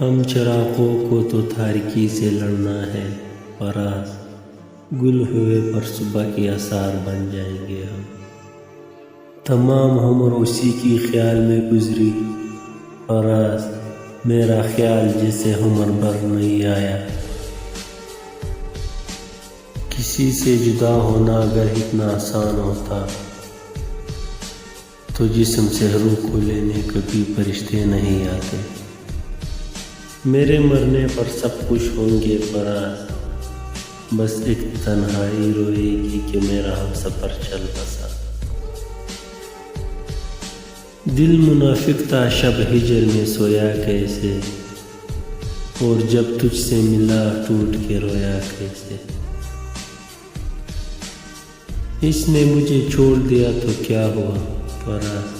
हम चिरागों को तो तारीकी से लड़ना है, फराज गुल हुए पर सुबह के आसार बन जाएंगे हम। तमाम उम्र उसी की ख्याल में गुजरी, फराज मेरा ख्याल जिसे उम्र भर नहीं आया। किसी से जुदा होना अगर इतना आसान होता तो जिस्म से रूह को लेने कभी फरिश्ते नहीं आते। मेरे मरने पर सब खुश होंगे फराज, बस एक तन्हाई रोएगी कि मेरा हम सफ़र चल बसा। दिल मुनाफिक था शब हिजर में सोया कैसे, और जब तुझसे मिला टूट के रोया कैसे। इसने मुझे छोड़ दिया तो क्या हुआ फराज,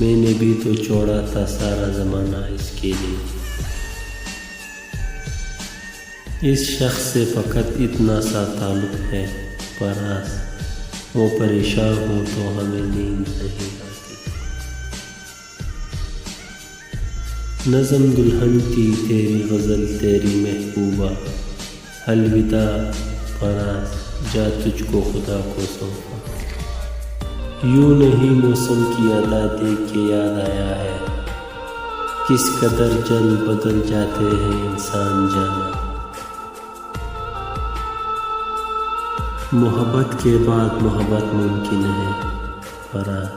मैंने भी तो छोड़ा था सारा ज़माना इसके लिए। इस शख्स से फ़कत इतना सा ताल्लुक़ है फराज, वो परेशान हो तो हमें नींद नहीं आती। नज़म दुल्हन की तेरी गज़ल तेरी महबूबा, अलविदा फराज जा तुझको खुदा को सौंपा। यूँ नहीं मौसम की अदा देख के याद आया है, किस कदर जल बदल जाते हैं इंसान जाना। मोहब्बत के बाद मोहब्बत मुमकिन है फराज,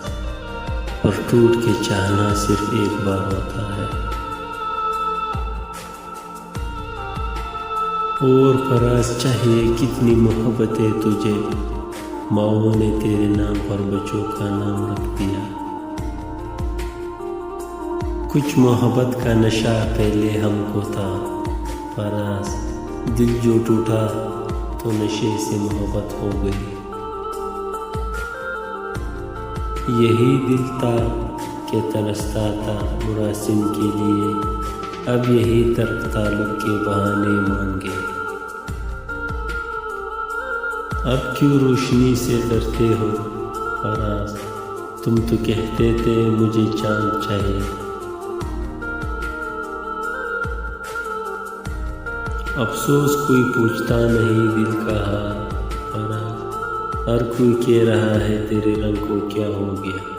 और टूट के चाहना सिर्फ एक बार होता है। और फराज चाहिए कितनी मोहब्बतें तुझे, माओ ने तेरे नाम पर बच्चों का नाम रख दिया। कुछ मोहब्बत का नशा पहले हमको था फराज, दिल जो टूटा तो नशे से मोहब्बत हो गई। यही दिल था कि तरसता था मुरासिम के लिए, अब यही तर्क ताल्लुक़ के बहाने मांगे। अब क्यों रोशनी से डरते हो फराज, तुम तो कहते थे मुझे चांद चाहिए। अफसोस कोई पूछता नहीं दिल का हाल फराज, हर कोई कह रहा है तेरे रंग को क्या हो गया।